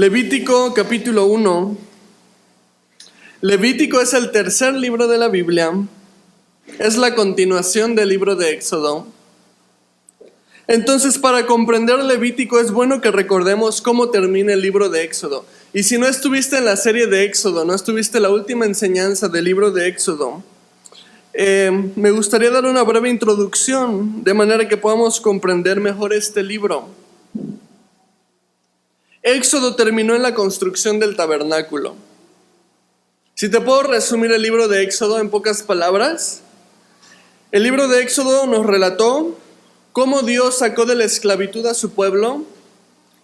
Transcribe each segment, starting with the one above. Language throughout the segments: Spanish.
Levítico capítulo 1. Levítico es el tercer libro de la Biblia. Es la continuación del libro de Éxodo. Entonces, para comprender Levítico es bueno que recordemos cómo termina el libro de Éxodo. Y si no estuviste en la serie de Éxodo, no estuviste en la última enseñanza del libro de Éxodo, me gustaría dar una breve introducción de manera que podamos comprender mejor este libro. Éxodo terminó en la construcción del tabernáculo. Si te puedo resumir el libro de Éxodo en pocas palabras, el libro de Éxodo nos relató cómo Dios sacó de la esclavitud a su pueblo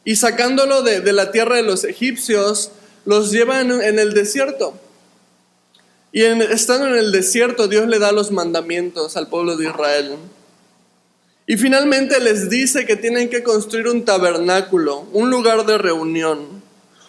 y sacándolo de la tierra de los egipcios, los lleva en el desierto. Y estando en el desierto, Dios le da los mandamientos al pueblo de Israel. Y finalmente les dice que tienen que construir un tabernáculo, un lugar de reunión,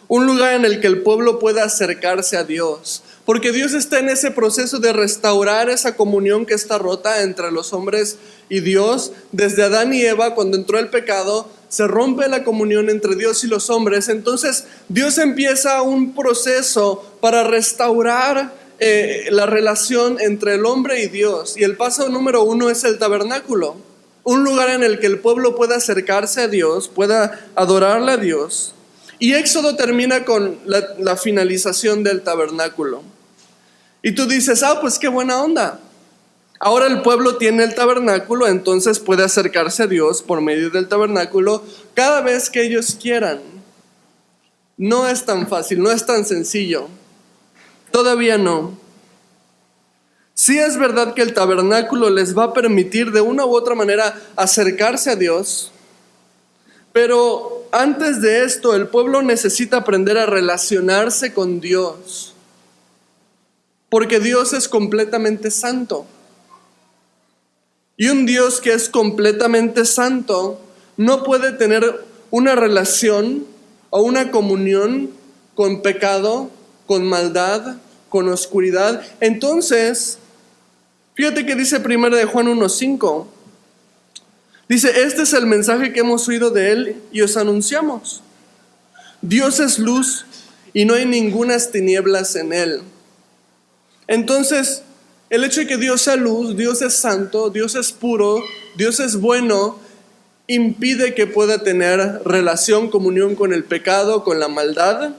un lugar en el que el pueblo pueda acercarse a Dios. Porque Dios está en ese proceso de restaurar esa comunión que está rota entre los hombres y Dios. Desde Adán y Eva, cuando entró el pecado, se rompe la comunión entre Dios y los hombres. Entonces Dios empieza un proceso para restaurar la relación entre el hombre y Dios. Y el paso número 1 es el tabernáculo. Un lugar en el que el pueblo pueda acercarse a Dios, pueda adorarle a Dios. Y Éxodo termina con la finalización del tabernáculo. Y tú dices, pues qué buena onda. Ahora el pueblo tiene el tabernáculo, entonces puede acercarse a Dios por medio del tabernáculo cada vez que ellos quieran. No es tan fácil, no es tan sencillo. Todavía no. Sí es verdad que el tabernáculo les va a permitir de una u otra manera acercarse a Dios, pero antes de esto el pueblo necesita aprender a relacionarse con Dios, porque Dios es completamente santo. Y un Dios que es completamente santo no puede tener una relación o una comunión con pecado, con maldad, con oscuridad. Entonces, fíjate que dice 1 de Juan 1:5. Dice, este es el mensaje que hemos oído de Él y os anunciamos. Dios es luz y no hay ningunas tinieblas en Él. Entonces, el hecho de que Dios sea luz, Dios es santo, Dios es puro, Dios es bueno, impide que pueda tener relación, comunión con el pecado, con la maldad.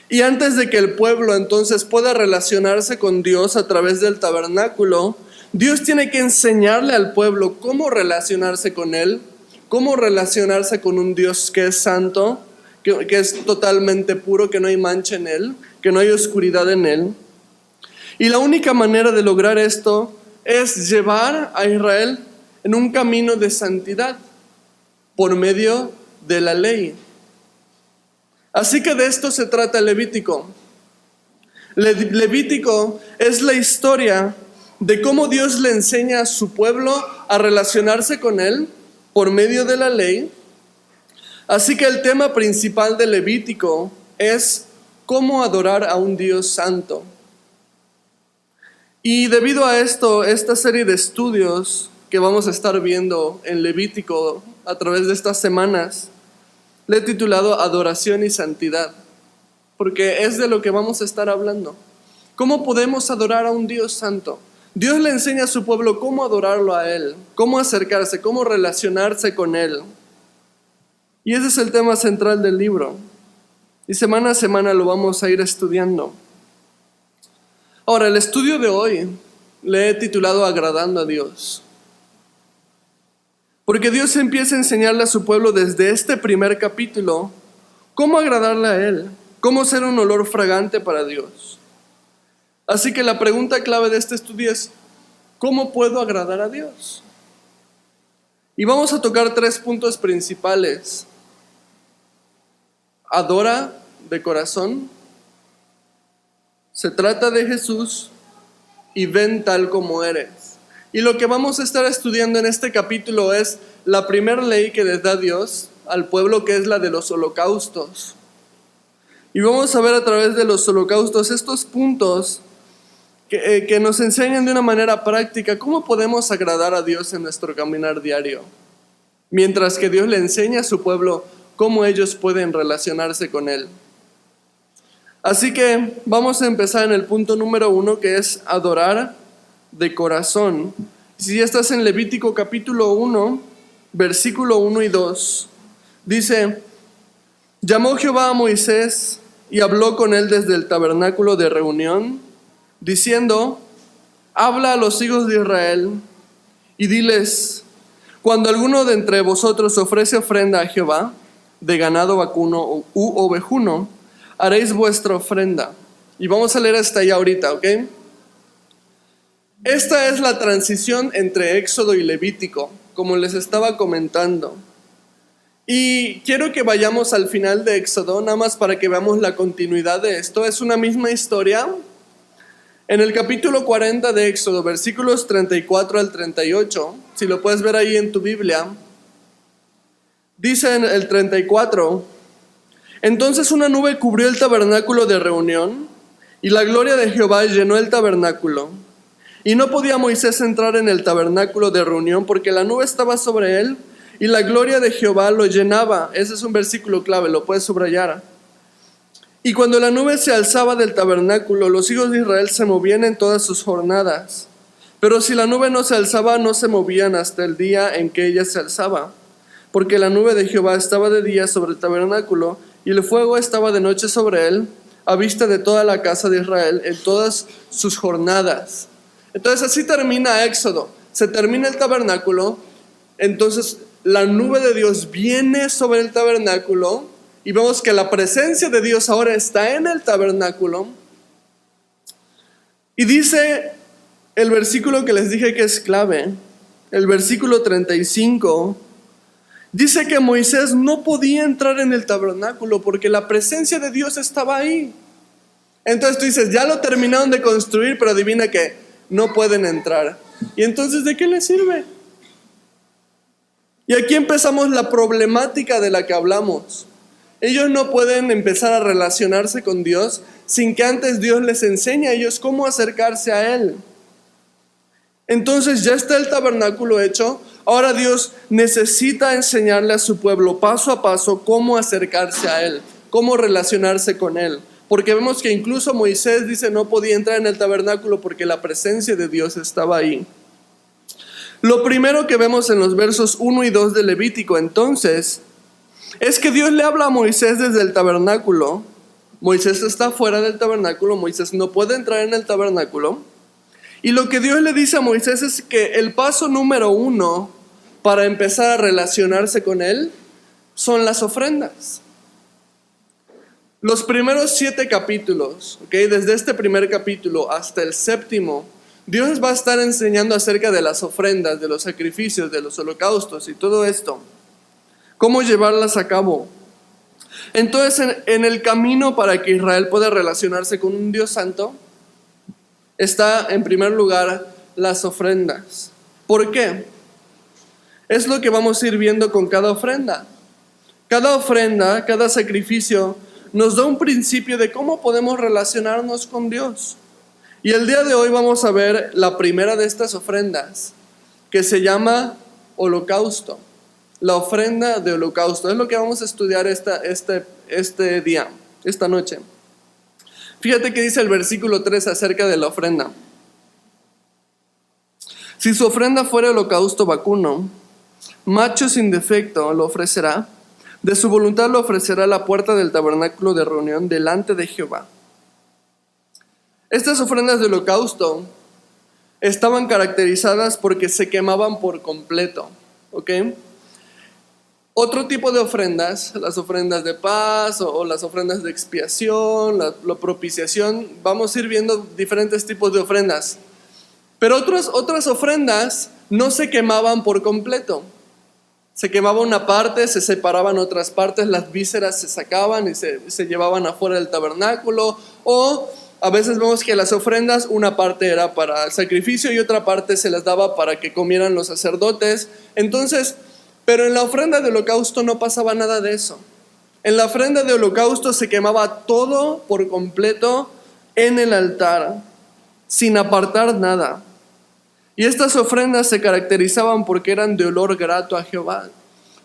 Y antes de que el pueblo entonces pueda relacionarse con Dios a través del tabernáculo, Dios tiene que enseñarle al pueblo cómo relacionarse con Él, cómo relacionarse con un Dios que es santo, que es totalmente puro, que no hay mancha en Él, que no hay oscuridad en Él. Y la única manera de lograr esto es llevar a Israel en un camino de santidad por medio de la ley. Así que de esto se trata Levítico. Levítico es la historia de cómo Dios le enseña a su pueblo a relacionarse con Él por medio de la ley. Así que el tema principal de Levítico es cómo adorar a un Dios santo. Y debido a esto, esta serie de estudios que vamos a estar viendo en Levítico a través de estas semanas, le he titulado Adoración y Santidad, porque es de lo que vamos a estar hablando. ¿Cómo podemos adorar a un Dios santo? Dios le enseña a su pueblo cómo adorarlo a Él, cómo acercarse, cómo relacionarse con Él. Y ese es el tema central del libro. Y semana a semana lo vamos a ir estudiando. Ahora, el estudio de hoy le he titulado Agradando a Dios. Porque Dios empieza a enseñarle a su pueblo desde este primer capítulo cómo agradarle a Él, cómo ser un olor fragante para Dios. Así que la pregunta clave de este estudio es, ¿cómo puedo agradar a Dios? Y vamos a tocar 3 puntos principales. Adora de corazón, se trata de Jesús y ven tal como eres. Y lo que vamos a estar estudiando en este capítulo es la primera ley que les da Dios al pueblo, que es la de los holocaustos. Y vamos a ver a través de los holocaustos estos puntos que nos enseñan de una manera práctica cómo podemos agradar a Dios en nuestro caminar diario. Mientras que Dios le enseña a su pueblo cómo ellos pueden relacionarse con Él. Así que vamos a empezar en el punto número 1, que es adorar de corazón. Si ya estás en Levítico capítulo 1, versículo 1 y 2, dice: llamó Jehová a Moisés y habló con él desde el tabernáculo de reunión, diciendo: habla a los hijos de Israel y diles: cuando alguno de entre vosotros ofrece ofrenda a Jehová, de ganado vacuno u ovejuno, haréis vuestra ofrenda. Y vamos a leer hasta allá ahorita, ¿ok? Esta es la transición entre Éxodo y Levítico, como les estaba comentando. Y quiero que vayamos al final de Éxodo, nada más para que veamos la continuidad de esto. Es una misma historia. En el capítulo 40 de Éxodo, versículos 34 al 38, si lo puedes ver ahí en tu Biblia, dice en el 34: entonces una nube cubrió el tabernáculo de reunión, y la gloria de Jehová llenó el tabernáculo. Y no podía Moisés entrar en el tabernáculo de reunión, porque la nube estaba sobre él, y la gloria de Jehová lo llenaba. Ese es un versículo clave, lo puedes subrayar. Y cuando la nube se alzaba del tabernáculo, los hijos de Israel se movían en todas sus jornadas. Pero si la nube no se alzaba, no se movían hasta el día en que ella se alzaba. Porque la nube de Jehová estaba de día sobre el tabernáculo, y el fuego estaba de noche sobre él, a vista de toda la casa de Israel, en todas sus jornadas. Entonces así termina Éxodo. Se termina el tabernáculo, entonces la nube de Dios viene sobre el tabernáculo, y vemos que la presencia de Dios ahora está en el tabernáculo. Y dice el versículo que les dije que es clave, el versículo 35, dice que Moisés no podía entrar en el tabernáculo porque la presencia de Dios estaba ahí. Entonces tú dices, ya lo terminaron de construir, pero adivina que no pueden entrar. Y entonces, ¿de qué les sirve? Y aquí empezamos la problemática de la que hablamos. Ellos no pueden empezar a relacionarse con Dios sin que antes Dios les enseñe a ellos cómo acercarse a Él. Entonces ya está el tabernáculo hecho. Ahora Dios necesita enseñarle a su pueblo paso a paso cómo acercarse a Él, cómo relacionarse con Él. Porque vemos que incluso Moisés dice no podía entrar en el tabernáculo porque la presencia de Dios estaba ahí. Lo primero que vemos en los versos 1 y 2 de Levítico entonces es que Dios le habla a Moisés desde el tabernáculo. Moisés está fuera del tabernáculo, Moisés no puede entrar en el tabernáculo. Y lo que Dios le dice a Moisés es que el paso número 1 para empezar a relacionarse con Él son las ofrendas. Los primeros 7 capítulos, desde este primer capítulo hasta el 7, Dios va a estar enseñando acerca de las ofrendas, de los sacrificios, de los holocaustos y todo esto. Cómo llevarlas a cabo. Entonces, en el camino para que Israel pueda relacionarse con un Dios santo, está en primer lugar las ofrendas. ¿Por qué? Es lo que vamos a ir viendo con cada ofrenda. Cada ofrenda, cada sacrificio nos da un principio de cómo podemos relacionarnos con Dios. Y el día de hoy vamos a ver la primera de estas ofrendas, que se llama holocausto. La ofrenda de holocausto. Es lo que vamos a estudiar este día, esta noche. Fíjate que dice el versículo 3 acerca de la ofrenda. Si su ofrenda fuera holocausto vacuno, macho sin defecto lo ofrecerá. De su voluntad lo ofrecerá a la puerta del tabernáculo de reunión delante de Jehová. Estas ofrendas de holocausto estaban caracterizadas porque se quemaban por completo. ¿Ok? Otro tipo de ofrendas, las ofrendas de paz o las ofrendas de expiación, la propiciación, vamos a ir viendo diferentes tipos de ofrendas. Pero otras ofrendas no se quemaban por completo. Se quemaba una parte, se separaban otras partes, las vísceras se sacaban y se llevaban afuera del tabernáculo. O a veces vemos que las ofrendas, una parte era para el sacrificio y otra parte se las daba para que comieran los sacerdotes. Entonces, pero en la ofrenda de holocausto no pasaba nada de eso. En la ofrenda de holocausto se quemaba todo por completo en el altar, sin apartar nada. Y estas ofrendas se caracterizaban porque eran de olor grato a Jehová.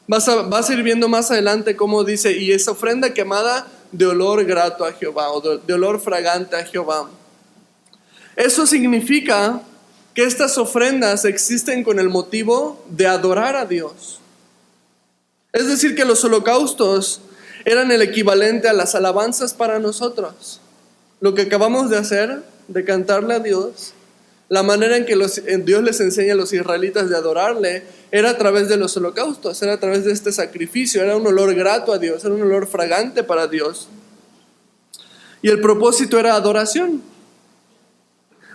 Vas a ir viendo más adelante cómo dice, y es ofrenda quemada de olor grato a Jehová, o de olor fragante a Jehová. Eso significa que estas ofrendas existen con el motivo de adorar a Dios. Es decir, que los holocaustos eran el equivalente a las alabanzas para nosotros. Lo que acabamos de hacer, de cantarle a Dios, la manera en que Dios les enseña a los israelitas de adorarle, era a través de los holocaustos, era a través de este sacrificio, era un olor grato a Dios, era un olor fragante para Dios. Y el propósito era adoración.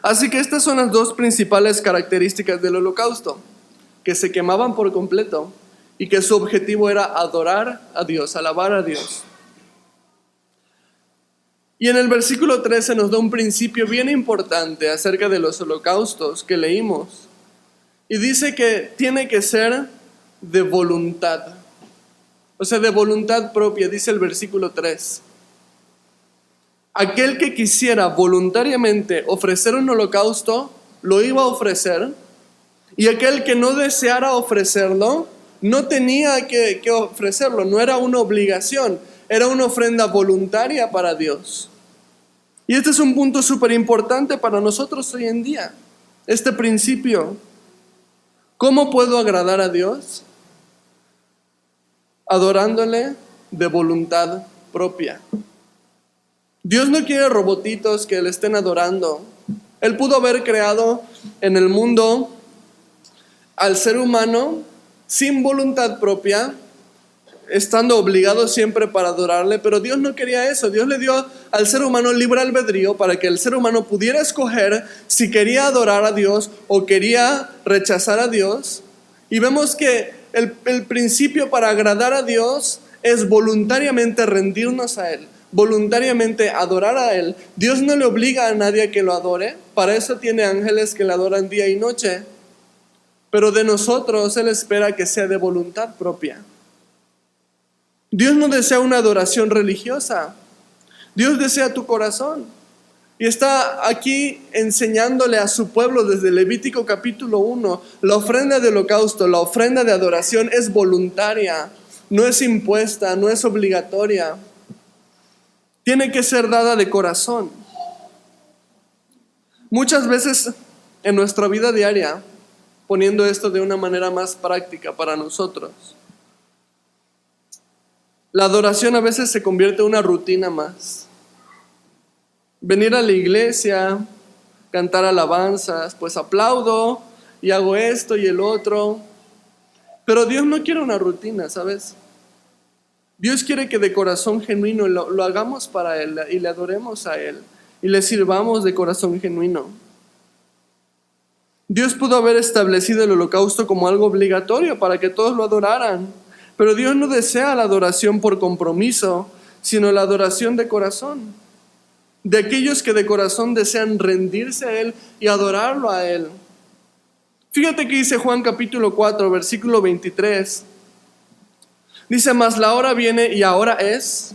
Así que estas son las dos principales características del holocausto, que se quemaban por completo y que su objetivo era adorar a Dios, alabar a Dios. Y en el versículo 13 nos da un principio bien importante acerca de los holocaustos que leímos. Y dice que tiene que ser de voluntad. O sea, de voluntad propia, dice el versículo 3. Aquel que quisiera voluntariamente ofrecer un holocausto, lo iba a ofrecer. Y aquel que no deseara ofrecerlo, no tenía que ofrecerlo, no era una obligación. Era una ofrenda voluntaria para Dios. Y este es un punto súper importante para nosotros hoy en día. Este principio. ¿Cómo puedo agradar a Dios? Adorándole de voluntad propia. Dios no quiere robotitos que le estén adorando. Él pudo haber creado en el mundo al ser humano sin voluntad propia, estando obligado siempre para adorarle, pero Dios no quería eso. Dios le dio al ser humano libre albedrío para que el ser humano pudiera escoger si quería adorar a Dios o quería rechazar a Dios. Y vemos que el principio para agradar a Dios es voluntariamente rendirnos a Él, voluntariamente adorar a Él. Dios no le obliga a nadie a que lo adore, para eso tiene ángeles que le adoran día y noche, pero de nosotros Él espera que sea de voluntad propia. Dios no desea una adoración religiosa. Dios desea tu corazón. Y está aquí enseñándole a su pueblo desde Levítico capítulo 1, la ofrenda de holocausto, la ofrenda de adoración es voluntaria, no es impuesta, no es obligatoria. Tiene que ser dada de corazón. Muchas veces en nuestra vida diaria, poniendo esto de una manera más práctica para nosotros, la adoración a veces se convierte en una rutina más. Venir a la iglesia, cantar alabanzas, pues aplaudo y hago esto y el otro. Pero Dios no quiere una rutina, ¿sabes? Dios quiere que de corazón genuino lo hagamos para Él y le adoremos a Él y le sirvamos de corazón genuino. Dios pudo haber establecido el holocausto como algo obligatorio para que todos lo adoraran. Pero Dios no desea la adoración por compromiso, sino la adoración de corazón. De aquellos que de corazón desean rendirse a Él y adorarlo a Él. Fíjate que dice Juan capítulo 4, versículo 23. Dice, mas la hora viene y ahora es,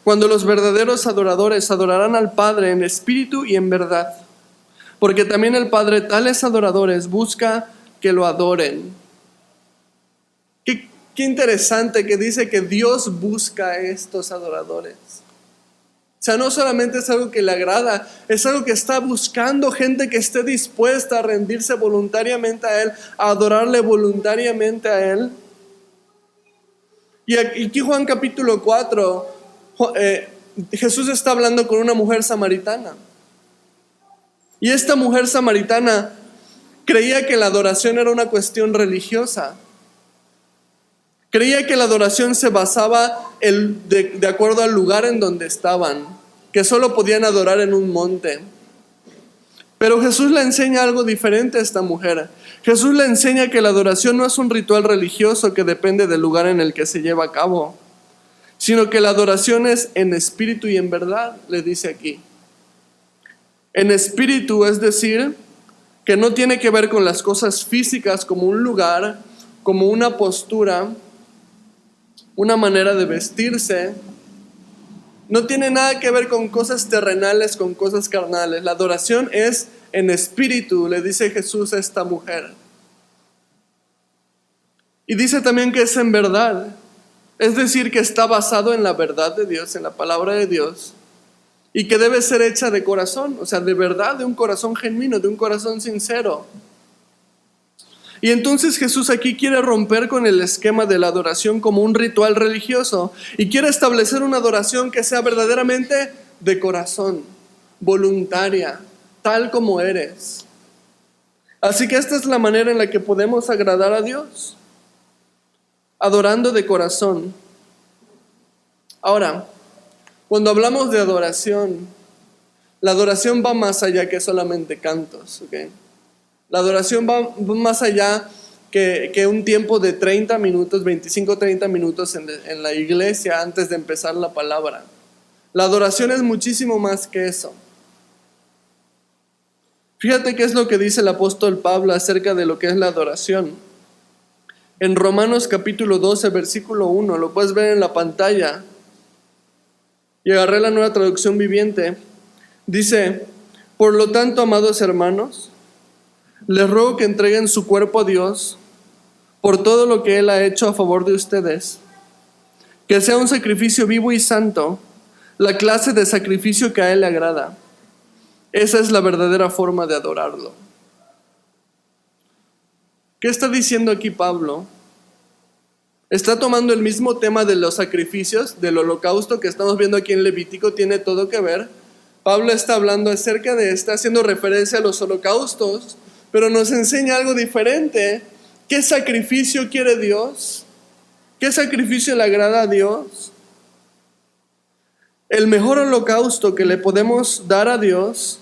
cuando los verdaderos adoradores adorarán al Padre en espíritu y en verdad. Porque también el Padre tales adoradores busca que lo adoren. Qué interesante que dice que Dios busca a estos adoradores. O sea, no solamente es algo que le agrada, es algo que está buscando gente que esté dispuesta a rendirse voluntariamente a Él, a adorarle voluntariamente a Él. Y aquí Juan capítulo 4, Jesús está hablando con una mujer samaritana. Y esta mujer samaritana creía que la adoración era una cuestión religiosa. Creía que la adoración se basaba de acuerdo al lugar en donde estaban, que solo podían adorar en un monte. Pero Jesús le enseña algo diferente a esta mujer. Jesús le enseña que la adoración no es un ritual religioso que depende del lugar en el que se lleva a cabo, sino que la adoración es en espíritu y en verdad, le dice aquí. En espíritu, es decir, que no tiene que ver con las cosas físicas como un lugar, como una postura, una manera de vestirse. No tiene nada que ver con cosas terrenales, con cosas carnales. La adoración es en espíritu, le dice Jesús a esta mujer. Y dice también que es en verdad, es decir, que está basado en la verdad de Dios, en la palabra de Dios, y que debe ser hecha de corazón, o sea, de verdad, de un corazón genuino, de un corazón sincero. Y entonces Jesús aquí quiere romper con el esquema de la adoración como un ritual religioso y quiere establecer una adoración que sea verdaderamente de corazón, voluntaria, tal como eres. Así que esta es la manera en la que podemos agradar a Dios, adorando de corazón. Ahora, cuando hablamos de adoración, la adoración va más allá que solamente cantos, ¿ok? La adoración va más allá que un tiempo de 30 minutos, 25-30 minutos en la iglesia antes de empezar la palabra. La adoración es muchísimo más que eso. Fíjate qué es lo que dice el apóstol Pablo acerca de lo que es la adoración. En Romanos capítulo 12, versículo 1, lo puedes ver en la pantalla. Y agarré la Nueva Traducción Viviente. Dice: por lo tanto, amados hermanos, les ruego que entreguen su cuerpo a Dios por todo lo que Él ha hecho a favor de ustedes. Que sea un sacrificio vivo y santo, la clase de sacrificio que a Él le agrada. Esa es la verdadera forma de adorarlo. ¿Qué está diciendo aquí Pablo? Está tomando el mismo tema de los sacrificios, del holocausto que estamos viendo aquí en Levítico, tiene todo que ver. Pablo está hablando acerca de, está haciendo referencia a los holocaustos, pero nos enseña algo diferente. ¿Qué sacrificio quiere Dios? ¿Qué sacrificio le agrada a Dios? El mejor holocausto que le podemos dar a Dios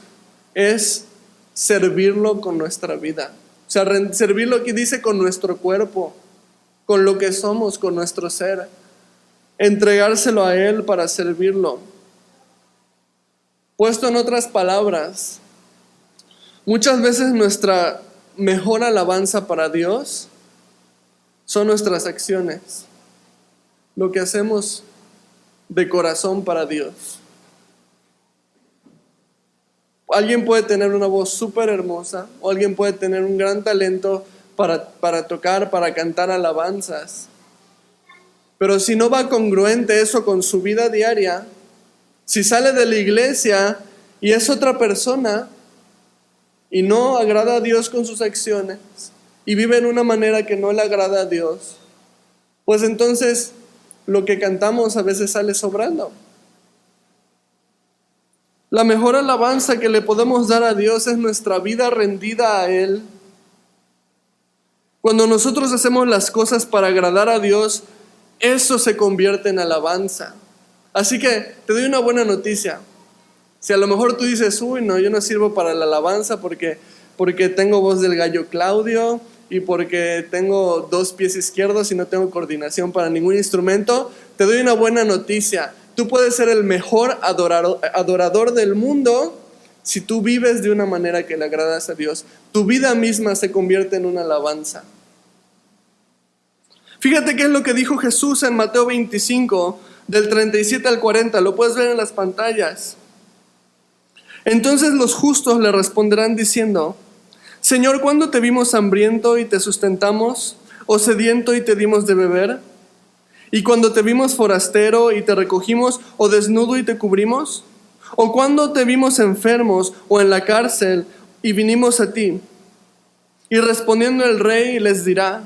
es servirlo con nuestra vida. O sea, servirlo aquí dice con nuestro cuerpo, con lo que somos, con nuestro ser. Entregárselo a Él para servirlo. Puesto en otras palabras, muchas veces nuestra mejor alabanza para Dios son nuestras acciones, lo que hacemos de corazón para Dios. Alguien puede tener una voz súper hermosa, o alguien puede tener un gran talento para tocar, para cantar alabanzas, pero si no va congruente eso con su vida diaria, si sale de la iglesia y es otra persona y no agrada a Dios con sus acciones y vive en una manera que no le agrada a Dios, pues entonces lo que cantamos a veces sale sobrando. La mejor alabanza que le podemos dar a Dios es nuestra vida rendida a Él. Cuando nosotros hacemos las cosas para agradar a Dios, eso se convierte en alabanza. Así que te doy una buena noticia. Si a lo mejor tú dices, uy, no, yo no sirvo para la alabanza porque tengo voz del gallo Claudio y porque tengo 2 pies izquierdos y no tengo coordinación para ningún instrumento, te doy una buena noticia. Tú puedes ser el mejor adorador del mundo si tú vives de una manera que le agradas a Dios. Tu vida misma se convierte en una alabanza. Fíjate qué es lo que dijo Jesús en Mateo 25, del 37 al 40. Lo puedes ver en las pantallas. Entonces los justos le responderán diciendo: Señor, ¿cuándo te vimos hambriento y te sustentamos? ¿O sediento y te dimos de beber? ¿Y cuando te vimos forastero y te recogimos? ¿O desnudo y te cubrimos? ¿O cuando te vimos enfermos o en la cárcel y vinimos a ti? Y respondiendo el rey les dirá: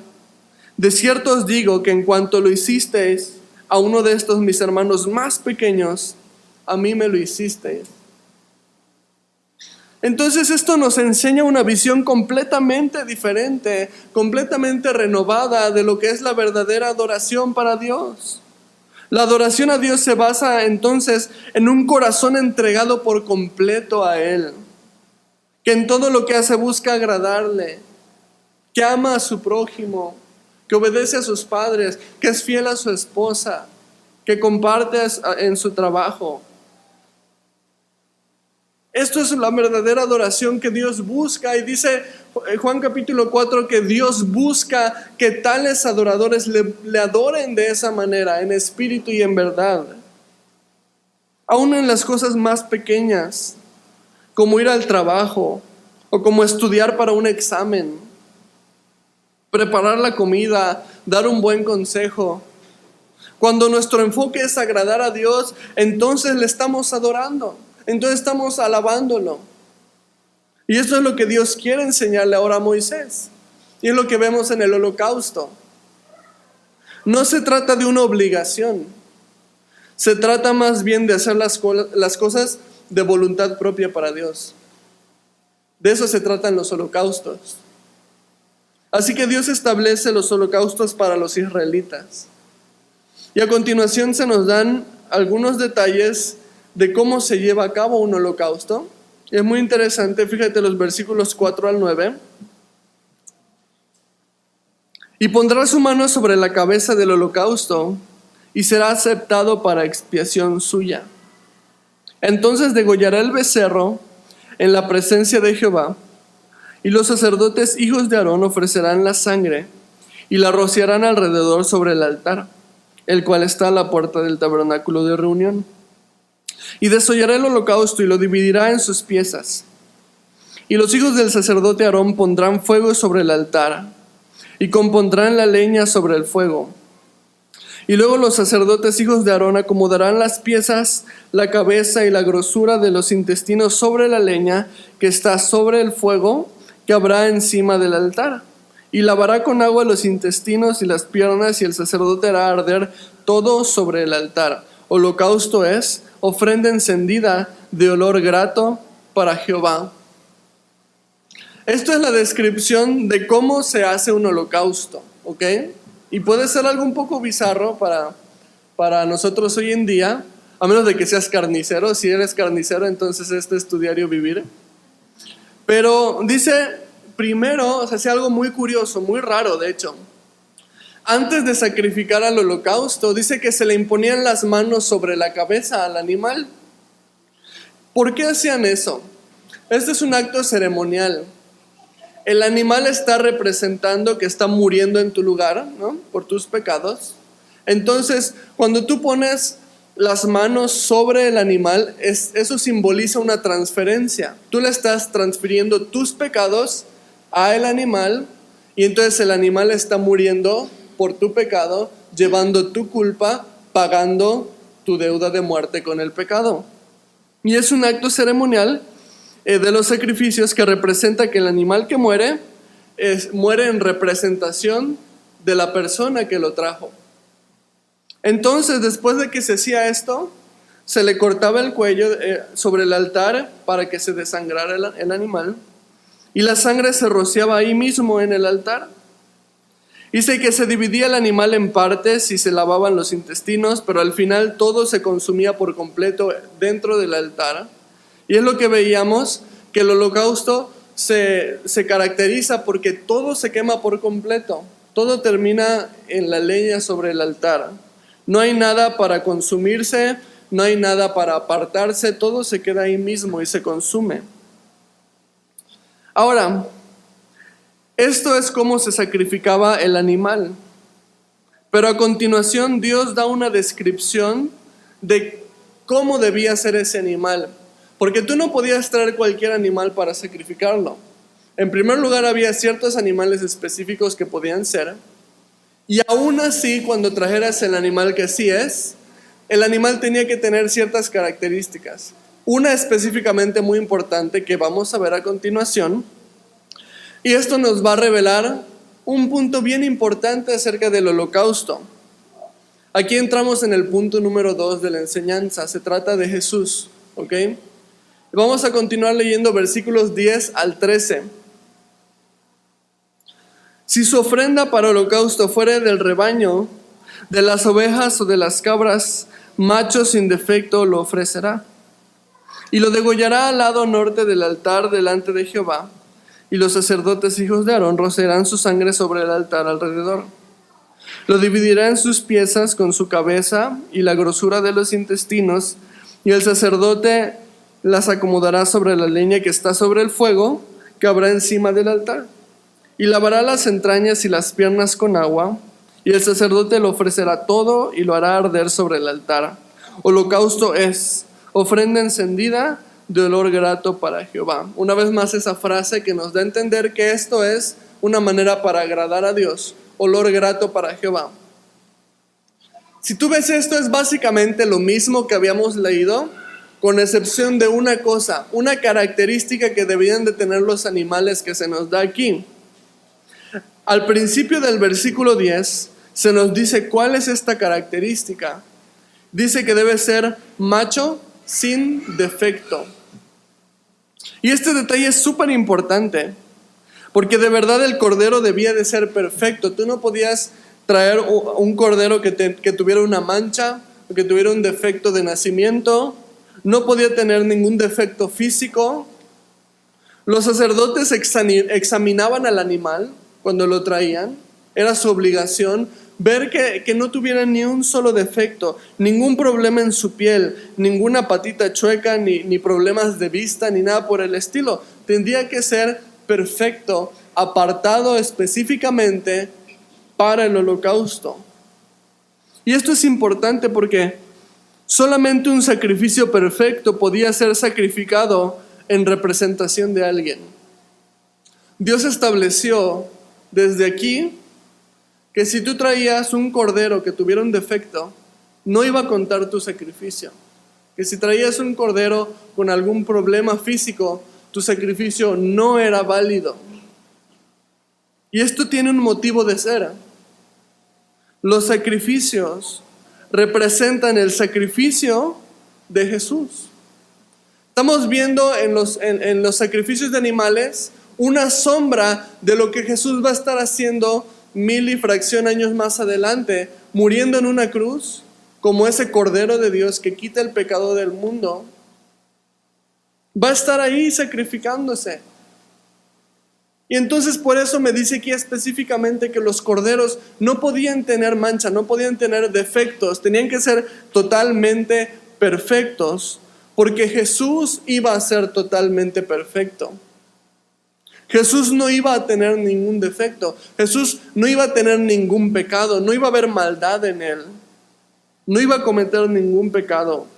de cierto os digo que en cuanto lo hicisteis a uno de estos mis hermanos más pequeños, a mí me lo hicisteis. Entonces esto nos enseña una visión completamente diferente, completamente renovada de lo que es la verdadera adoración para Dios. La adoración a Dios se basa entonces en un corazón entregado por completo a Él, que en todo lo que hace busca agradarle, que ama a su prójimo, que obedece a sus padres, que es fiel a su esposa, que comparte en su trabajo. Esto es la verdadera adoración que Dios busca, y dice Juan capítulo 4 que Dios busca que tales adoradores le adoren de esa manera, en espíritu y en verdad. Aún en las cosas más pequeñas, como ir al trabajo o como estudiar para un examen. preparar la comida, dar un buen consejo. Cuando nuestro enfoque es agradar a Dios, entonces le estamos adorando, entonces estamos alabándolo. Y eso es lo que Dios quiere enseñarle ahora a Moisés. Y es lo que vemos en el holocausto. No se trata de una obligación. Se trata más bien de hacer las cosas de voluntad propia para Dios. De eso se tratan los holocaustos. Así que Dios establece los holocaustos para los israelitas. Y a continuación se nos dan algunos detalles de cómo se lleva a cabo un holocausto. Es muy interesante, fíjate los versículos 4 al 9. Y pondrá su mano sobre la cabeza del holocausto y será aceptado para expiación suya. Entonces degollará el becerro en la presencia de Jehová, y los sacerdotes hijos de Aarón ofrecerán la sangre y la rociarán alrededor sobre el altar, el cual está a la puerta del tabernáculo de reunión. Y desollará el holocausto y lo dividirá en sus piezas. Y los hijos del sacerdote Aarón pondrán fuego sobre el altar y compondrán la leña sobre el fuego. Y luego los sacerdotes hijos de Aarón acomodarán las piezas, la cabeza y la grosura de los intestinos sobre la leña que está sobre el fuego que habrá encima del altar. Y lavará con agua los intestinos y las piernas, y el sacerdote hará arder todo sobre el altar. Holocausto es ofrenda encendida de olor grato para Jehová. Esto es la descripción de cómo se hace un holocausto, ¿ok? Y puede ser algo un poco bizarro para nosotros hoy en día, a menos de que seas carnicero. Si eres carnicero, entonces este es tu diario vivir. Pero dice primero, o sea, hace algo muy curioso, muy raro de hecho. Antes de sacrificar al holocausto, dice que se le imponían las manos sobre la cabeza al animal. ¿Por qué hacían eso? Este es un acto ceremonial. El animal está representando que está muriendo en tu lugar, ¿no? Por tus pecados. Entonces, cuando tú pones las manos sobre el animal, eso simboliza una transferencia. Tú le estás transfiriendo tus pecados al animal, y entonces el animal está muriendo por tu pecado, llevando tu culpa, pagando tu deuda de muerte con el pecado. Y es un acto ceremonial de los sacrificios que representa que el animal que muere muere en representación de la persona que lo trajo. Entonces, después de que se hacía esto, se le cortaba el cuello sobre el altar para que se desangrara el animal, y la sangre se rociaba ahí mismo en el altar. Dice que se dividía el animal en partes y se lavaban los intestinos, pero al final todo se consumía por completo dentro del altar. Y es lo que veíamos, que el holocausto se caracteriza porque todo se quema por completo. Todo termina en la leña sobre el altar. No hay nada para consumirse, no hay nada para apartarse, todo se queda ahí mismo y se consume. Ahora, esto es cómo se sacrificaba el animal. Pero a continuación Dios da una descripción de cómo debía ser ese animal. Porque tú no podías traer cualquier animal para sacrificarlo. En primer lugar, había ciertos animales específicos que podían ser. Y aún así, cuando trajeras el animal que sí es, el animal tenía que tener ciertas características. Una específicamente muy importante que vamos a ver a continuación. Y esto nos va a revelar un punto bien importante acerca del holocausto. Aquí entramos en el punto número 2 de la enseñanza. Se trata de Jesús, ¿ok? Vamos a continuar leyendo versículos 10 al 13. Si su ofrenda para holocausto fuere del rebaño, de las ovejas o de las cabras, macho sin defecto lo ofrecerá. Y lo degollará al lado norte del altar delante de Jehová. Y los sacerdotes hijos de Aarón rociarán su sangre sobre el altar alrededor. Lo dividirá en sus piezas con su cabeza y la grosura de los intestinos, y el sacerdote las acomodará sobre la leña que está sobre el fuego que habrá encima del altar. Y lavará las entrañas y las piernas con agua, y el sacerdote lo ofrecerá todo y lo hará arder sobre el altar. Holocausto es ofrenda encendida de olor grato para Jehová. Una vez más esa frase que nos da a entender que esto es una manera para agradar a Dios, olor grato para Jehová. Si tú ves esto, es básicamente lo mismo que habíamos leído, con excepción de una cosa, una característica que debían de tener los animales que se nos da aquí. Al principio del versículo 10 se nos dice cuál es esta característica. Dice que debe ser macho sin defecto. Y este detalle es súper importante, porque de verdad el cordero debía de ser perfecto. Tú no podías traer un cordero que tuviera una mancha, o que tuviera un defecto de nacimiento. No podía tener ningún defecto físico. Los sacerdotes examinaban al animal cuando lo traían. Era su obligación ver que no tuviera ni un solo defecto, ningún problema en su piel, ninguna patita chueca, ni problemas de vista, ni nada por el estilo. Tendría que ser perfecto, apartado específicamente para el holocausto. Y esto es importante porque solamente un sacrificio perfecto podía ser sacrificado en representación de alguien. Dios estableció desde aquí que si tú traías un cordero que tuviera un defecto, no iba a contar tu sacrificio. Que si traías un cordero con algún problema físico, tu sacrificio no era válido. Y esto tiene un motivo de ser. Los sacrificios representan el sacrificio de Jesús. Estamos viendo en los sacrificios de animales una sombra de lo que Jesús va a estar haciendo 1000 y fracción años más adelante, muriendo en una cruz como ese Cordero de Dios que quita el pecado del mundo. Va a estar ahí sacrificándose. Y entonces por eso me dice aquí específicamente que los corderos no podían tener mancha, no podían tener defectos, tenían que ser totalmente perfectos, porque Jesús iba a ser totalmente perfecto. Jesús no iba a tener ningún defecto, Jesús no iba a tener ningún pecado, no iba a haber maldad en él, no iba a cometer ningún pecado.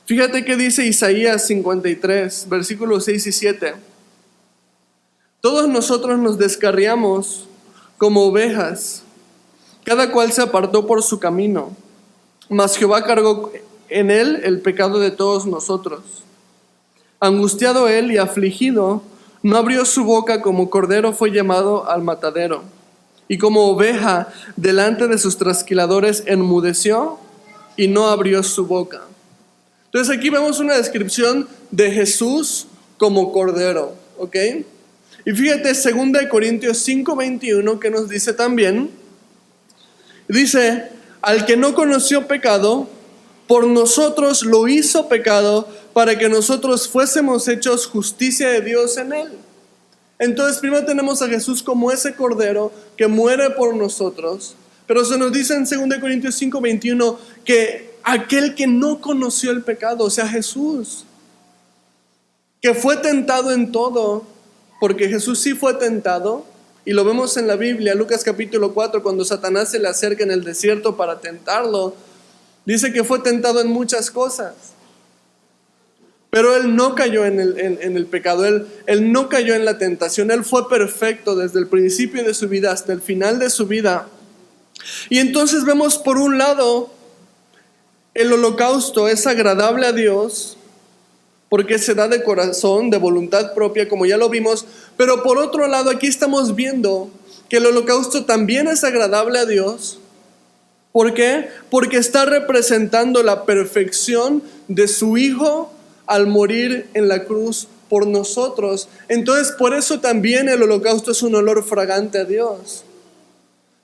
Fíjate que dice Isaías 53, versículos 6 y 7. Todos nosotros nos descarriamos como ovejas, cada cual se apartó por su camino, mas Jehová cargó en él el pecado de todos nosotros. Angustiado él y afligido, no abrió su boca, como cordero fue llevado al matadero, y como oveja delante de sus trasquiladores enmudeció y no abrió su boca. Entonces aquí vemos una descripción de Jesús como cordero, ¿ok? Y fíjate, 2 Corintios 5:21, que nos dice también, dice, al que no conoció pecado, por nosotros lo hizo pecado, para que nosotros fuésemos hechos justicia de Dios en él. Entonces primero tenemos a Jesús como ese cordero que muere por nosotros, pero se nos dice en 2 Corintios 5:21 que aquel que no conoció el pecado, o sea Jesús, que fue tentado en todo, porque Jesús sí fue tentado, y lo vemos en la Biblia, Lucas capítulo 4, cuando Satanás se le acerca en el desierto para tentarlo, dice que fue tentado en muchas cosas, pero él no cayó en el pecado, él no cayó en la tentación, él fue perfecto desde el principio de su vida hasta el final de su vida. Y entonces vemos por un lado, el holocausto es agradable a Dios, porque se da de corazón, de voluntad propia, como ya lo vimos. Pero por otro lado, aquí estamos viendo que el holocausto también es agradable a Dios. ¿Por qué? Porque está representando la perfección de su Hijo al morir en la cruz por nosotros. Entonces, por eso también el holocausto es un olor fragante a Dios.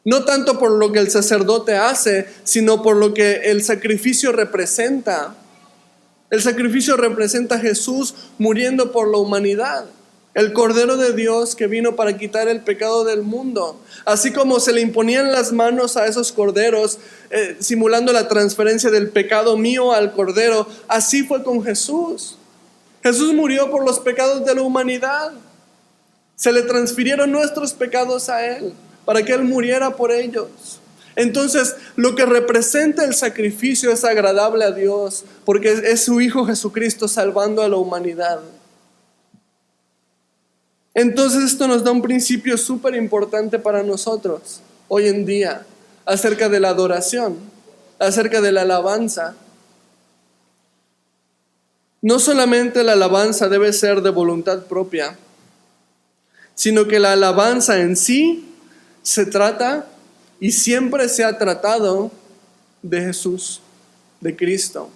No tanto por lo que el sacerdote hace, sino por lo que el sacrificio representa. El sacrificio representa a Jesús muriendo por la humanidad, el Cordero de Dios que vino para quitar el pecado del mundo. Así como se le imponían las manos a esos corderos, simulando la transferencia del pecado mío al Cordero, así fue con Jesús. Jesús murió por los pecados de la humanidad. Se le transfirieron nuestros pecados a Él, para que Él muriera por ellos. Entonces, lo que representa el sacrificio es agradable a Dios, porque es su Hijo Jesucristo salvando a la humanidad. Entonces esto nos da un principio súper importante para nosotros hoy en día, acerca de la adoración, acerca de la alabanza. No solamente la alabanza debe ser de voluntad propia, sino que la alabanza en sí se trata y siempre se ha tratado de Jesús, de Cristo.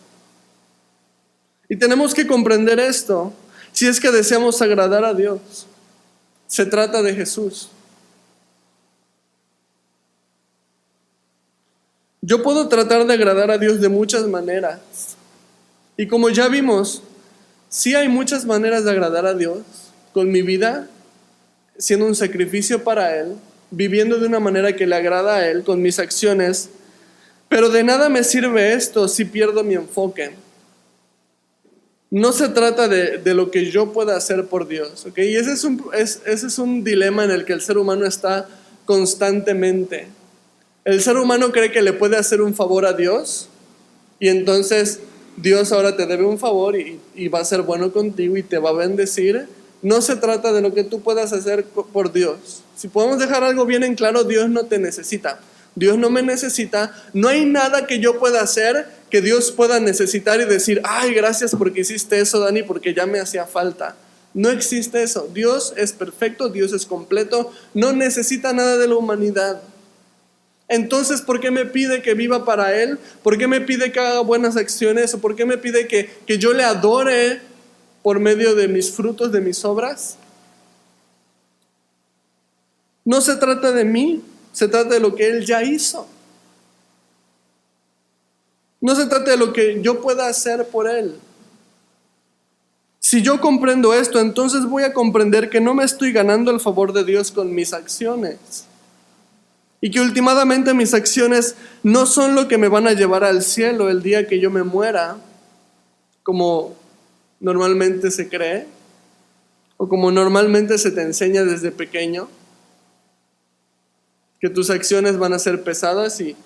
Y tenemos que comprender esto si es que deseamos agradar a Dios. Se trata de Jesús. Yo puedo tratar de agradar a Dios de muchas maneras. Y como ya vimos, sí hay muchas maneras de agradar a Dios con mi vida, siendo un sacrificio para Él, viviendo de una manera que le agrada a Él, con mis acciones. Pero de nada me sirve esto si pierdo mi enfoque. No se trata de lo que yo pueda hacer por Dios, ¿ok? Y ese es un dilema en el que el ser humano está constantemente. El ser humano cree que le puede hacer un favor a Dios y entonces Dios ahora te debe un favor y va a ser bueno contigo y te va a bendecir. No se trata de lo que tú puedas hacer por Dios. Si podemos dejar algo bien en claro, Dios no te necesita. Dios no me necesita. No hay nada que yo pueda hacer que Dios pueda necesitar y decir, ay, gracias porque hiciste eso, Dani, porque ya me hacía falta. No existe eso. Dios es perfecto, Dios es completo, no necesita nada de la humanidad. Entonces, ¿por qué me pide que viva para Él? ¿Por qué me pide que haga buenas acciones? ¿O por qué me pide que yo le adore por medio de mis frutos, de mis obras? No se trata de mí, se trata de lo que Él ya hizo. No se trata de lo que yo pueda hacer por Él. Si yo comprendo esto, entonces voy a comprender que no me estoy ganando el favor de Dios con mis acciones. Y que últimamente mis acciones no son lo que me van a llevar al cielo el día que yo me muera, como normalmente se cree, o como normalmente se te enseña desde pequeño, que tus acciones van a ser pesadas y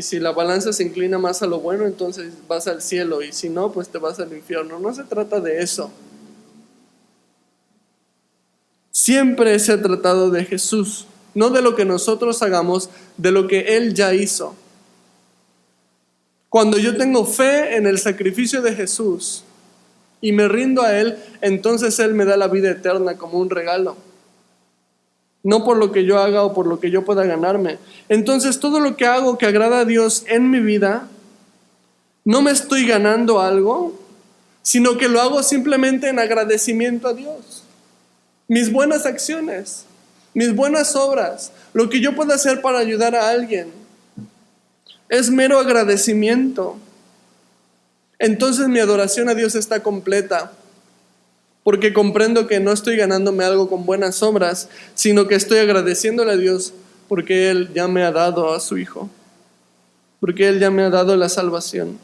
si la balanza se inclina más a lo bueno, entonces vas al cielo, y si no, pues te vas al infierno. No se trata de eso. Siempre se ha tratado de Jesús, no de lo que nosotros hagamos, de lo que Él ya hizo. Cuando yo tengo fe en el sacrificio de Jesús y me rindo a Él, entonces Él me da la vida eterna como un regalo. No por lo que yo haga o por lo que yo pueda ganarme. Entonces todo lo que hago que agrada a Dios en mi vida, no me estoy ganando algo, sino que lo hago simplemente en agradecimiento a Dios. Mis buenas acciones, mis buenas obras, lo que yo pueda hacer para ayudar a alguien, es mero agradecimiento. Entonces mi adoración a Dios está completa, porque comprendo que no estoy ganándome algo con buenas obras, sino que estoy agradeciéndole a Dios porque Él ya me ha dado a su Hijo, porque Él ya me ha dado la salvación.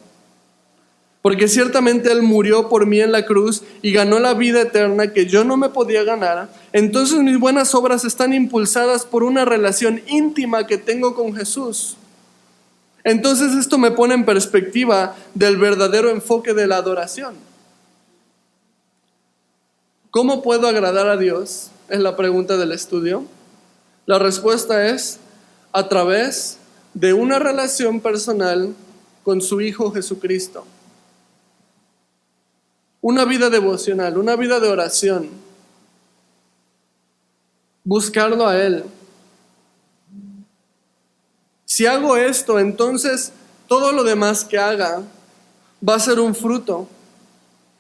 Porque ciertamente Él murió por mí en la cruz y ganó la vida eterna que yo no me podía ganar. Entonces mis buenas obras están impulsadas por una relación íntima que tengo con Jesús. Entonces esto me pone en perspectiva del verdadero enfoque de la adoración. ¿Cómo puedo agradar a Dios? Es la pregunta del estudio. La respuesta es a través de una relación personal con su Hijo Jesucristo. Una vida devocional, una vida de oración. Buscarlo a Él. Si hago esto, entonces todo lo demás que haga va a ser un fruto,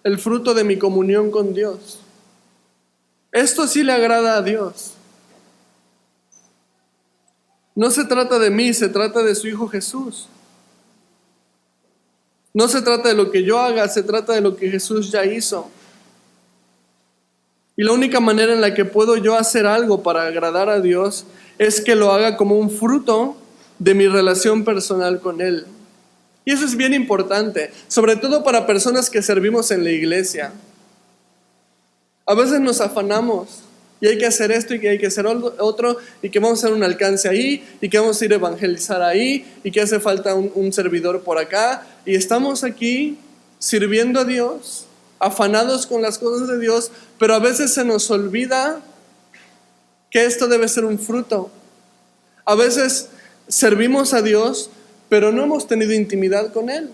el fruto de mi comunión con Dios. Esto sí le agrada a Dios. No se trata de mí, se trata de su Hijo Jesús. No se trata de lo que yo haga, se trata de lo que Jesús ya hizo. Y la única manera en la que puedo yo hacer algo para agradar a Dios es que lo haga como un fruto de mi relación personal con Él. Y eso es bien importante, sobre todo para personas que servimos en la iglesia. A veces nos afanamos y hay que hacer esto y que hay que hacer otro y que vamos a hacer un alcance ahí y que vamos a ir a evangelizar ahí y que hace falta un servidor por acá, y estamos aquí sirviendo a Dios, afanados con las cosas de Dios, pero a veces se nos olvida que esto debe ser un fruto. A veces servimos a Dios, pero no hemos tenido intimidad con Él.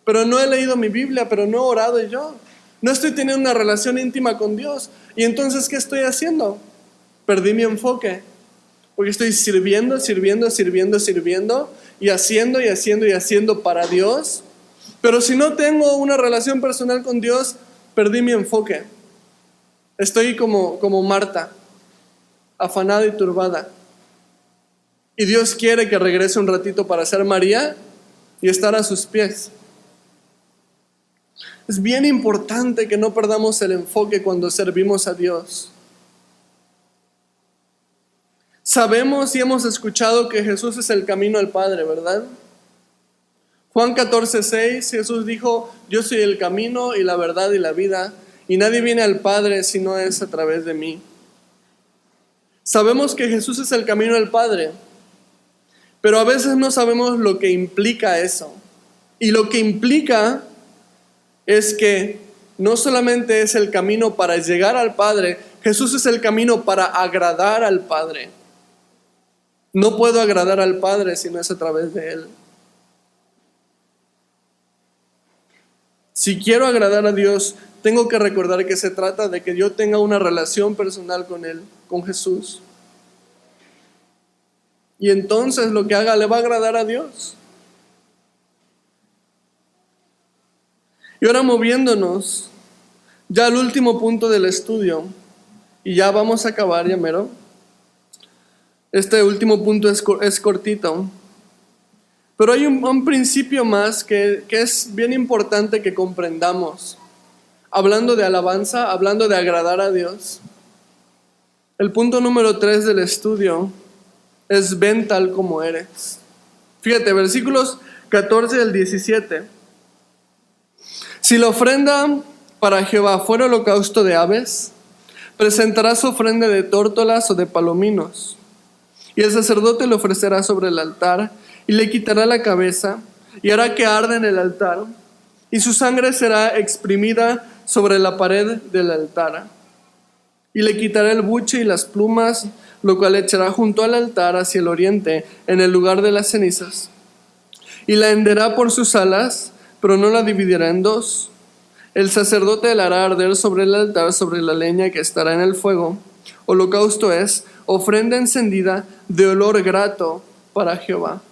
Pero no he leído mi Biblia, pero no he orado yo. No estoy teniendo una relación íntima con Dios. Y entonces, ¿qué estoy haciendo? Perdí mi enfoque. Porque estoy sirviendo y haciendo para Dios. Pero si no tengo una relación personal con Dios, perdí mi enfoque. Estoy como Marta, afanada y turbada. Y Dios quiere que regrese un ratito para ser María y estar a sus pies. Es bien importante que no perdamos el enfoque cuando servimos a Dios. Sabemos y hemos escuchado que Jesús es el camino al Padre, ¿verdad? Juan 14:6, Jesús dijo: yo soy el camino y la verdad y la vida, y nadie viene al Padre si no es a través de mí. Sabemos que Jesús es el camino al Padre, pero a veces no sabemos lo que implica eso. Y lo que implica es que no solamente es el camino para llegar al Padre, Jesús es el camino para agradar al Padre. No puedo agradar al Padre si no es a través de Él. Si quiero agradar a Dios, tengo que recordar que se trata de que yo tenga una relación personal con Él, con Jesús. Y entonces lo que haga le va a agradar a Dios. Y ahora moviéndonos ya al último punto del estudio, y ya vamos a acabar, ya mero. Este último punto es cortito, pero hay un principio más que es bien importante que comprendamos. Hablando de alabanza, hablando de agradar a Dios. El punto número 3 del estudio es: ven tal como eres. Fíjate, versículos 14 al 17. Si la ofrenda para Jehová fuera holocausto de aves, presentarás ofrenda de tórtolas o de palominos. Y el sacerdote le ofrecerá sobre el altar y le quitará la cabeza y hará que arda en el altar, y su sangre será exprimida sobre la pared del altar. Y le quitará el buche y las plumas, lo cual echará junto al altar hacia el oriente, en el lugar de las cenizas. Y la henderá por sus alas, pero no la dividirá en dos. El sacerdote la hará arder sobre el altar, sobre la leña que estará en el fuego. Holocausto es ofrenda encendida de olor grato para Jehová.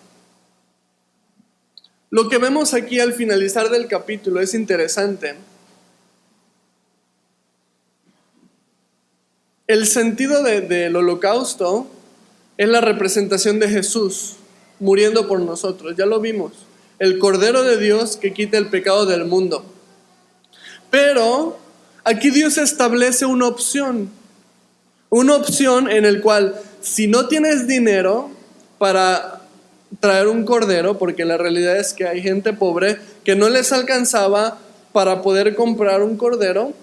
Lo que vemos aquí al finalizar del capítulo es interesante. El sentido del holocausto es la representación de Jesús muriendo por nosotros. Ya lo vimos. El Cordero de Dios que quita el pecado del mundo. Pero aquí Dios establece una opción. Una opción en la cual, si no tienes dinero para traer un cordero, porque la realidad es que hay gente pobre que no les alcanzaba para poder comprar un cordero,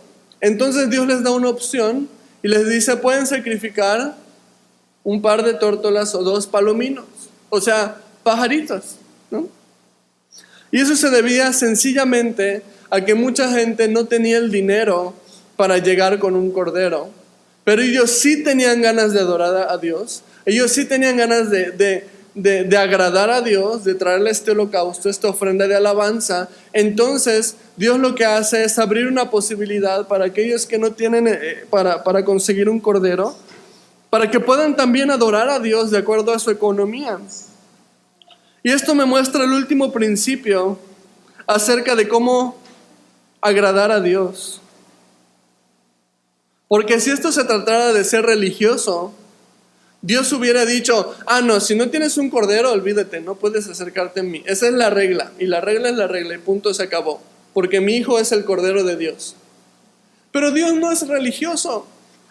entonces Dios les da una opción y les dice: pueden sacrificar un par de tórtolas o 2 palominos, o sea, pajaritos, ¿no? Y eso se debía sencillamente a que mucha gente no tenía el dinero para llegar con un cordero. Pero ellos sí tenían ganas de adorar a Dios. Ellos sí tenían ganas de agradar a Dios, de traerle este holocausto, esta ofrenda de alabanza. Entonces, Dios lo que hace es abrir una posibilidad para aquellos que no tienen para conseguir un cordero, para que puedan también adorar a Dios de acuerdo a su economía. Y esto me muestra el último principio acerca de cómo agradar a Dios. Porque si esto se tratara de ser religioso, Dios hubiera dicho: no, si no tienes un cordero, olvídate, no puedes acercarte a mí. Esa es la regla, y la regla es la regla, y punto, se acabó. Porque mi hijo es el Cordero de Dios. Pero Dios no es religioso.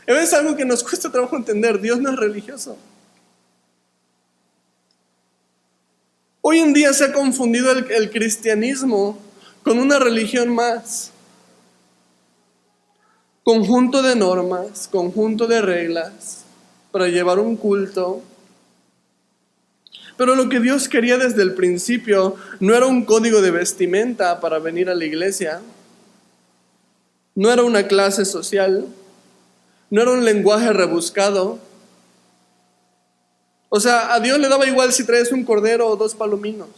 Es algo que nos cuesta trabajo entender. Dios no es religioso. Hoy en día se ha confundido el cristianismo con una religión más. Conjunto de normas, conjunto de reglas para llevar un culto. Pero lo que Dios quería desde el principio no era un código de vestimenta para venir a la iglesia. No era una clase social. No era un lenguaje rebuscado. O sea, a Dios le daba igual si traes un cordero o 2 palominos.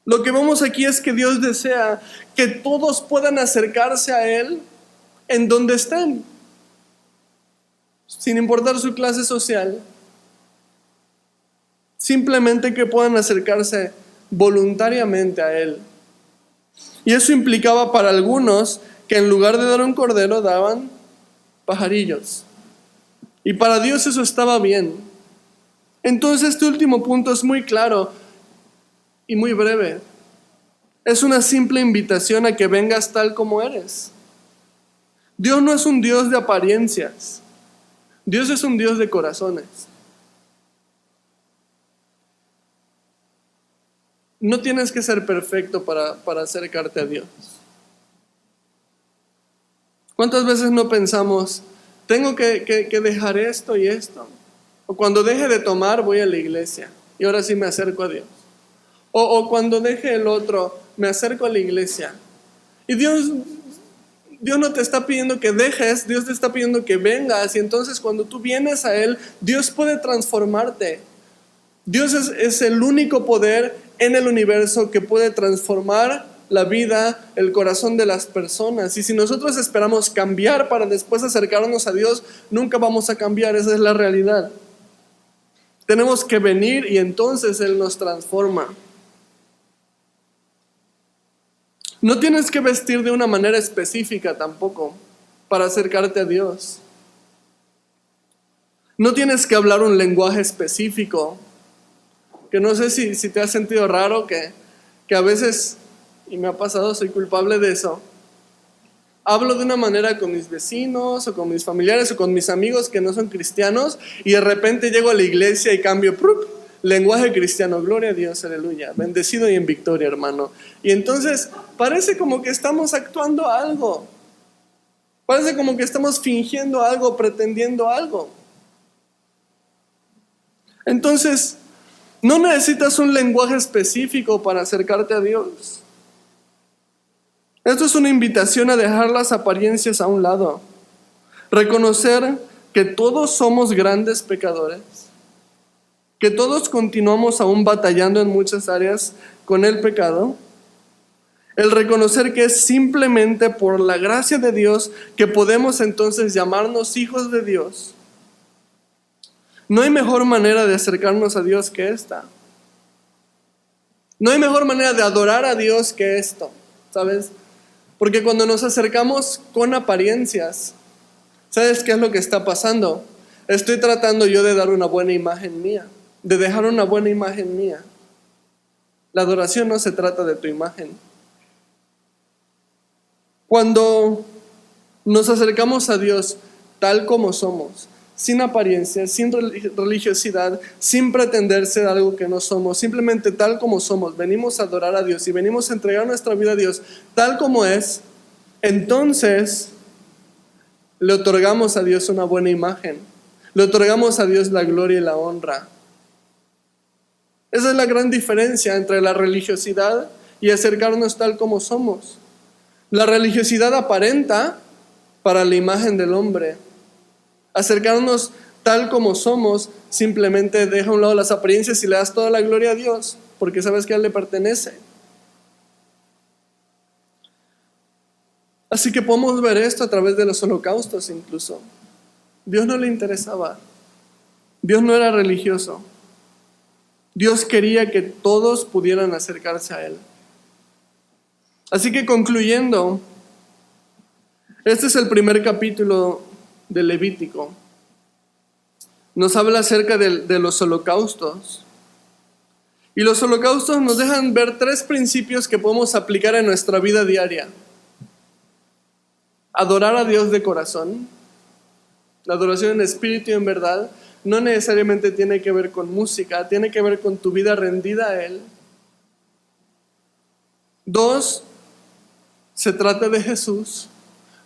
Lo que vemos aquí es que Dios desea que todos puedan acercarse a Él en donde estén, sin importar su clase social. Simplemente que puedan acercarse voluntariamente a Él. Y eso implicaba para algunos que en lugar de dar un cordero daban pajarillos. Y para Dios eso estaba bien. Entonces este último punto es muy claro y muy breve. Es una simple invitación a que vengas tal como eres. Dios no es un Dios de apariencias. Dios es un Dios de corazones. No tienes que ser perfecto para acercarte a Dios. ¿Cuántas veces no pensamos, tengo que dejar esto y esto? O cuando deje de tomar voy a la iglesia y ahora sí me acerco a Dios. O cuando deje el otro, me acerco a la iglesia. Y Dios no te está pidiendo que dejes, Dios te está pidiendo que vengas. Y entonces cuando tú vienes a Él, Dios puede transformarte. Dios es el único poder en el universo que puede transformar la vida, el corazón de las personas. Y si nosotros esperamos cambiar para después acercarnos a Dios, nunca vamos a cambiar, esa es la realidad. Tenemos que venir y entonces Él nos transforma. No tienes que vestir de una manera específica tampoco para acercarte a Dios. No tienes que hablar un lenguaje específico. Que no sé si te has sentido raro que a veces, y me ha pasado, soy culpable de eso. Hablo de una manera con mis vecinos o con mis familiares o con mis amigos que no son cristianos y de repente llego a la iglesia y cambio lenguaje cristiano. Gloria a Dios, aleluya. Bendecido y en victoria, hermano. Y entonces parece como que estamos actuando algo. Parece como que estamos fingiendo algo, pretendiendo algo. Entonces, no necesitas un lenguaje específico para acercarte a Dios. Esto es una invitación a dejar las apariencias a un lado. Reconocer que todos somos grandes pecadores. Que todos continuamos aún batallando en muchas áreas con el pecado. El reconocer que es simplemente por la gracia de Dios que podemos entonces llamarnos hijos de Dios. No hay mejor manera de acercarnos a Dios que esta. No hay mejor manera de adorar a Dios que esto, ¿sabes? Porque cuando nos acercamos con apariencias, ¿sabes qué es lo que está pasando? Estoy tratando yo de dar una buena imagen mía, de dejar una buena imagen mía. La adoración no se trata de tu imagen. Cuando nos acercamos a Dios tal como somos, sin apariencia, sin religiosidad, sin pretender ser algo que no somos, simplemente tal como somos, venimos a adorar a Dios y venimos a entregar nuestra vida a Dios tal como es, entonces le otorgamos a Dios una buena imagen, le otorgamos a Dios la gloria y la honra. Esa es la gran diferencia entre la religiosidad y acercarnos tal como somos. La religiosidad aparenta para la imagen del hombre. Acercarnos tal como somos simplemente deja a un lado las apariencias y le das toda la gloria a Dios, porque sabes que a Él le pertenece. Así que podemos ver esto a través de los holocaustos incluso. Dios no le interesaba. Dios no era religioso. Dios quería que todos pudieran acercarse a Él. Así que concluyendo, este es el primer capítulo de Levítico. Nos habla acerca de los holocaustos. Y los holocaustos nos dejan ver 3 principios que podemos aplicar en nuestra vida diaria. Adorar a Dios de corazón. La adoración en espíritu y en verdad no necesariamente tiene que ver con música, tiene que ver con tu vida rendida a Él. 2, se trata de Jesús.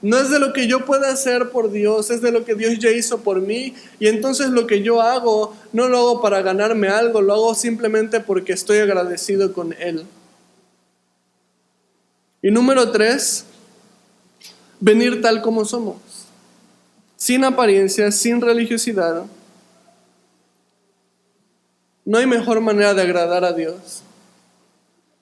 No es de lo que yo pueda hacer por Dios, es de lo que Dios ya hizo por mí. Y entonces lo que yo hago, no lo hago para ganarme algo, lo hago simplemente porque estoy agradecido con Él. Y número 3, venir tal como somos, sin apariencia, sin religiosidad. no hay mejor manera de agradar a Dios.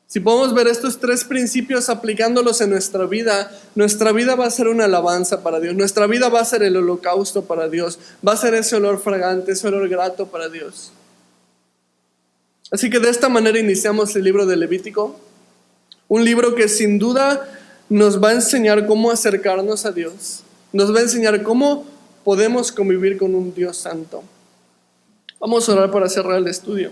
Si podemos ver estos 3 principios aplicándolos en nuestra vida va a ser una alabanza para Dios. Nuestra vida va a ser el holocausto para Dios. Va a ser ese olor fragante, ese olor grato para Dios. Así que de esta manera iniciamos el libro de Levítico. Un libro que sin duda nos va a enseñar cómo acercarnos a Dios. Nos va a enseñar cómo podemos convivir con un Dios santo. Vamos a orar para cerrar el estudio.